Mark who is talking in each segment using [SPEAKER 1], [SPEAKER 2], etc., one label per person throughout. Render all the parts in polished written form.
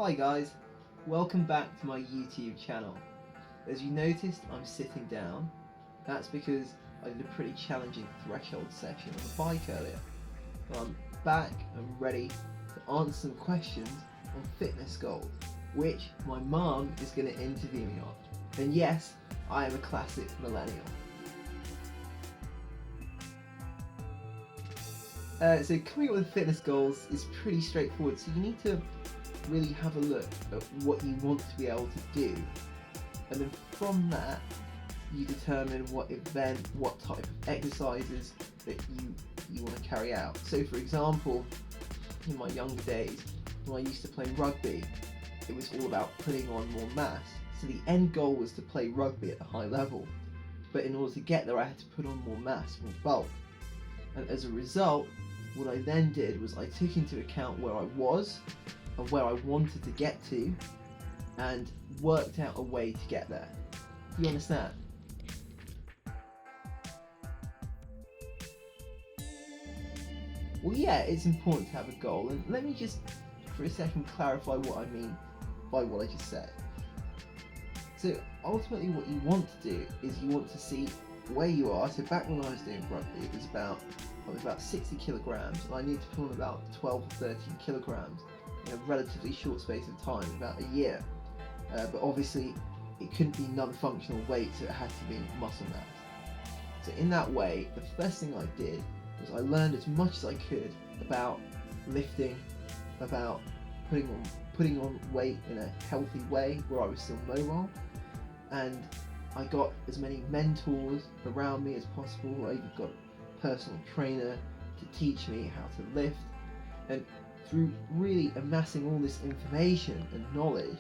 [SPEAKER 1] Hi guys, welcome back to my YouTube channel. As you noticed, I'm sitting down. That's because I did a pretty challenging threshold section on the bike earlier. But I'm back and ready to answer some questions on fitness goals, which my mum is going to interview me on. And yes, I am a classic millennial. So coming up with fitness goals is pretty straightforward, so you need to really have a look at what you want to be able to do, and then from that you determine what type of exercises that you want to carry out. So for example, in my younger days when I used to play rugby, it was all about putting on more mass, so the end goal was to play rugby at a high level, but in order to get there I had to put on more mass, more bulk, and as a result what I then did was I took into account where I was and where I wanted to get to and worked out a way to get there. Do you understand? Well, yeah, it's important to have a goal, and let me just for a second clarify what I mean by what I just said. So ultimately what you want to do is you want to see where you are. So back when I was doing rugby, I was about 60 kilograms and I need to put on about 12 or 13 kilograms in a relatively short space of time, about a year. But obviously it couldn't be non-functional weight, so it had to be muscle mass. So in that way, the first thing I did was I learned as much as I could about lifting, about putting on weight in a healthy way where I was still mobile, and I got as many mentors around me as possible. I even got a personal trainer to teach me how to lift, and through really amassing all this information and knowledge,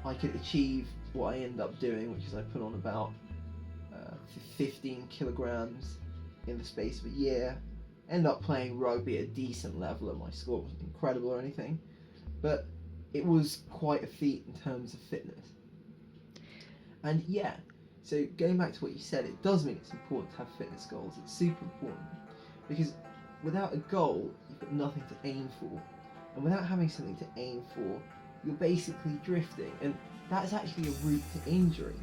[SPEAKER 1] I could achieve what I ended up doing, which is I put on about 15 kilograms in the space of a year. Ended up playing rugby at a decent level, and my score wasn't incredible or anything, but it was quite a feat in terms of fitness. And yeah, so going back to what you said, it does mean it's important to have fitness goals. It's super important, because without a goal, you've got nothing to aim for. And without having something to aim for, you're basically drifting. And that's actually a route to injury.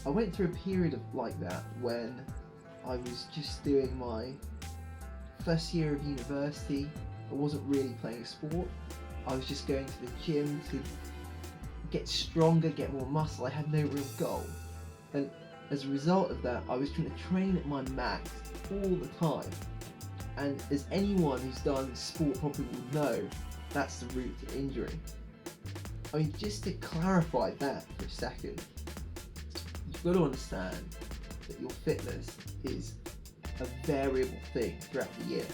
[SPEAKER 1] I went through a period of like that when I was just doing my first year of university. I wasn't really playing a sport. I was just going to the gym to get stronger, get more muscle. I had no real goal. And as a result of that, I was trying to train at my max all the time. And as anyone who's done sport probably will know, that's the route to injury. I mean, just to clarify that for a second, you've got to understand that your fitness is a variable thing throughout the year,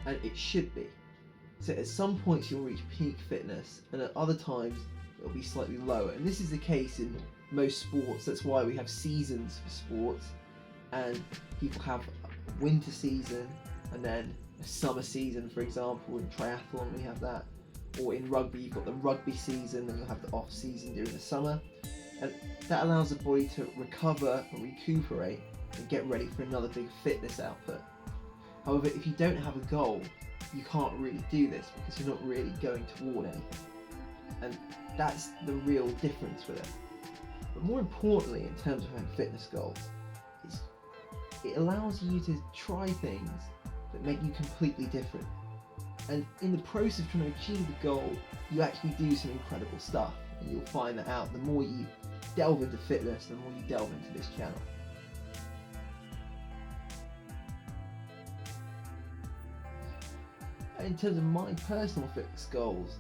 [SPEAKER 1] and it should be. So at some points you'll reach peak fitness, and at other times it'll be slightly lower, and this is the case in most sports. That's why we have seasons for sports, and people have a winter season and then a summer season. For example, in triathlon we have that, or in rugby you've got the rugby season, then you'll have the off season during the summer, and that allows the body to recover and recuperate and get ready for another big fitness output. However, if you don't have a goal, you can't really do this because you're not really going toward anything, and that's the real difference with it. But more importantly, in terms of having fitness goals, is it allows you to try things that make you completely different, and in the process of trying to achieve the goal, you actually do some incredible stuff, and you'll find that out the more you delve into fitness, the more you delve into this channel. In terms of my personal fitness goals,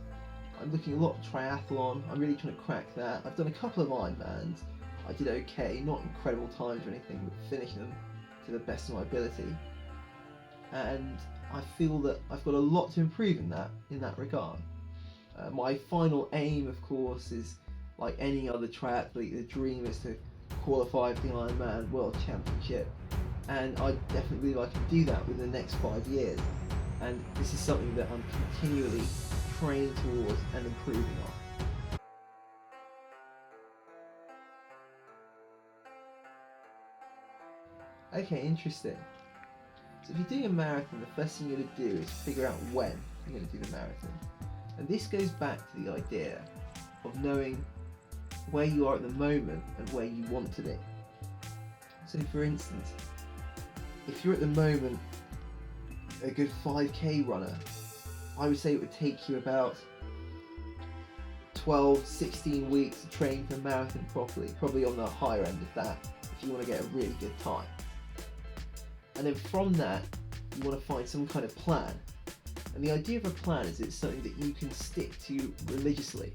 [SPEAKER 1] I'm looking a lot at triathlon. I'm really trying to crack that. I've done a couple of IRONMANs. I did okay, not incredible times or anything, but finished them to the best of my ability. And I feel that I've got a lot to improve in that regard. My final aim, of course, is like any other triathlete, the dream is to qualify for the Ironman World Championship, and I definitely believe I can do that within the next 5 years. And this is something that I'm continually training towards and improving on. Okay, interesting. So if you're doing a marathon, the first thing you're going to do is figure out when you're going to do the marathon. And this goes back to the idea of knowing where you are at the moment and where you want to be. So for instance, if you're at the moment a good 5k runner, I would say it would take you about 12-16 weeks to train for a marathon properly, probably on the higher end of that if you want to get a really good time. And then from that, you want to find some kind of plan. And the idea of a plan is it's something that you can stick to religiously.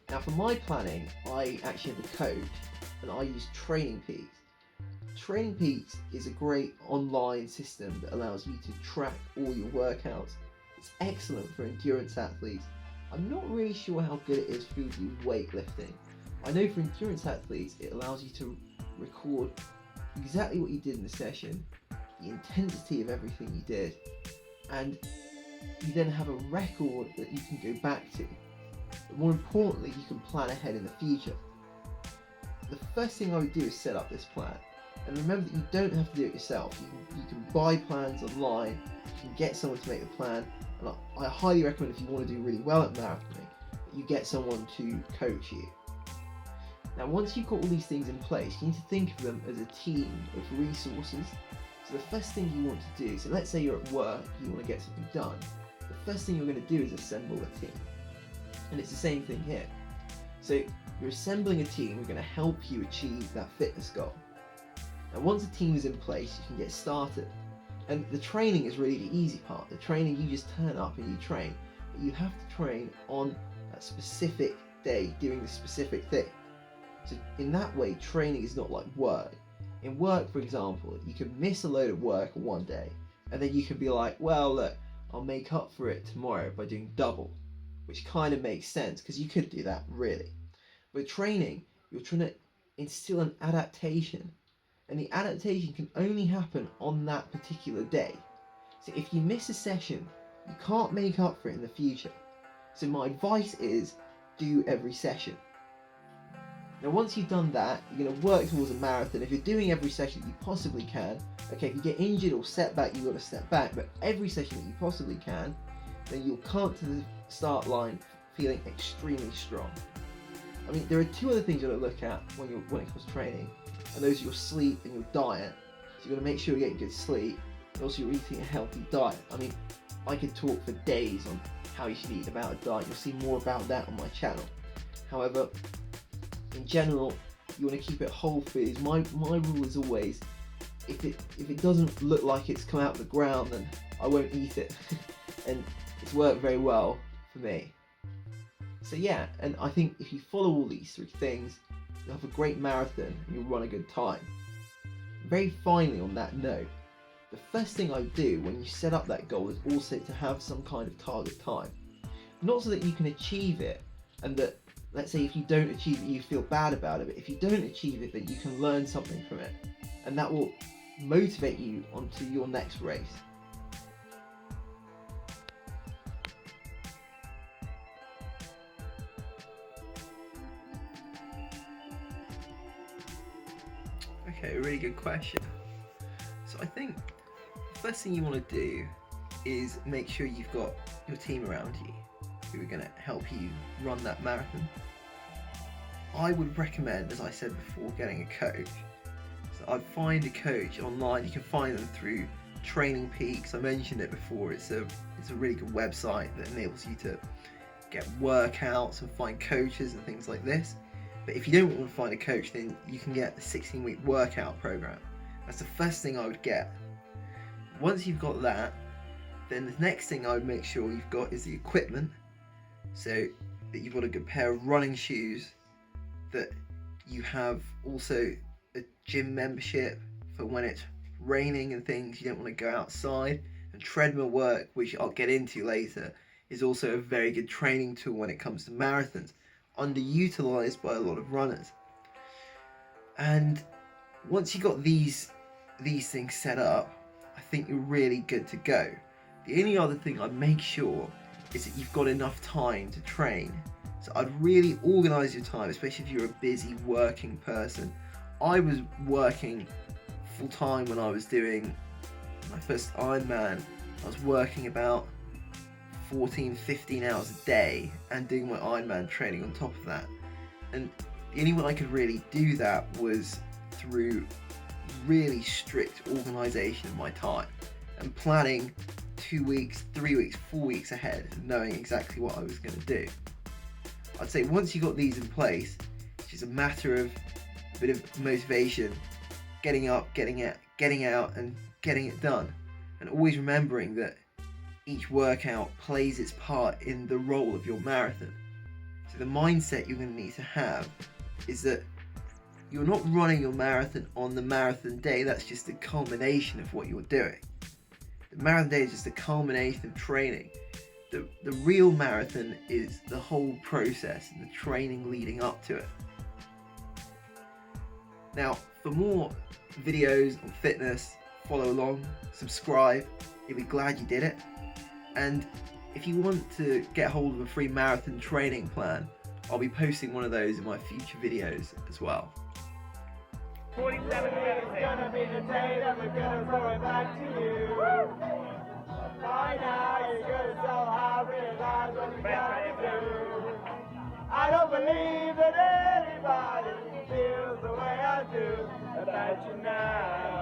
[SPEAKER 1] Now for my planning, I actually have a coach and I use Training Peaks. Training Peaks is a great online system that allows you to track all your workouts. It's excellent for endurance athletes. I'm not really sure how good it is for people who do weightlifting. I know for endurance athletes it allows you to record exactly what you did in the session, the intensity of everything you did, and you then have a record that you can go back to. But more importantly, you can plan ahead in the future. The first thing I would do is set up this plan. And remember that you don't have to do it yourself. You can buy plans online, you can get someone to make the plan, and I highly recommend if you want to do really well at marathoning, that you get someone to coach you. Now once you've got all these things in place, you need to think of them as a team of resources. So the first thing you want to do, so let's say you're at work, you want to get something done, the first thing you're going to do is assemble a team. And it's the same thing here. So you're assembling a team who are going to help you achieve that fitness goal. Now once a team is in place, you can get started. And the training is really the easy part. The training, you just turn up and you train. But you have to train on that specific day, doing the specific thing. So in that way, training is not like work. In work, for example, you can miss a load of work one day, and then you can be like, well, look, I'll make up for it tomorrow by doing double, which kind of makes sense because you could do that really. But training, you're trying to instill an adaptation, and the adaptation can only happen on that particular day. So if you miss a session, you can't make up for it in the future. So my advice is do every session. Now once you've done that, you're going to work towards a marathon. If you're doing every session that you possibly can, okay, if you get injured or set back, you've got to step back, but every session that you possibly can, then you'll come to the start line feeling extremely strong. I mean, there are two other things you've got to look at when it comes to training, and those are your sleep and your diet. So you've got to make sure you're getting good sleep, and also you're eating a healthy diet. I mean, I could talk for days on how you should eat about a diet. You'll see more about that on my channel. However, in general, you want to keep it whole foods. My rule is always, if it doesn't look like it's come out of the ground, then I won't eat it. And it's worked very well for me. So yeah, and I think if you follow all these three things, you'll have a great marathon and you'll run a good time. Very finally on that note, the first thing I do when you set up that goal is also to have some kind of target time. Not so that you can achieve it, and that, let's say if you don't achieve it, you feel bad about it, but if you don't achieve it, then you can learn something from it. And that will motivate you onto your next race. Okay, a really good question. So I think the first thing you want to do is make sure you've got your team around you who are going to help you run that marathon. I would recommend, as I said before, getting a coach. So I'd find a coach online. You can find them through Training Peaks. I mentioned it before. It's a really good website that enables you to get workouts and find coaches and things like this. But if you don't want to find a coach, then you can get the 16-week workout program. That's the first thing I would get. Once you've got that, then the next thing I would make sure you've got is the equipment. So that you've got a good pair of running shoes, that you have also a gym membership for when it's raining and things, you don't want to go outside. And treadmill work, which I'll get into later, is also a very good training tool when it comes to marathons, underutilized by a lot of runners. And once you got these things set up, I think you're really good to go. The only other thing I'd make sure is that you've got enough time to train. So I'd really organize your time, especially if you're a busy working person. I was working full time when I was doing my first IRONMAN. I was working about 14, 15 hours a day and doing my Ironman training on top of that. And the only way I could really do that was through really strict organisation of my time and planning 2 weeks, 3 weeks, 4 weeks ahead, knowing exactly what I was going to do. I'd say once you got these in place, it's just a matter of a bit of motivation, getting up, getting out and getting it done. And always remembering that each workout plays its part in the role of your marathon. So the mindset you're going to need to have is that you're not running your marathon on the marathon day. That's just a culmination of what you're doing. The marathon day is just a culmination of training. The real marathon is the whole process and the training leading up to it. Now, for more videos on fitness, follow along, subscribe, you'll be glad you did it. And if you want to get hold of a free marathon training plan, I'll be posting one of those in my future videos as well.
[SPEAKER 2] 47 minutes is gonna be the day that we're gonna throw it back to you. By now you're gonna so high, realize what you gotta do. I don't believe that anybody feels the way I do about you now.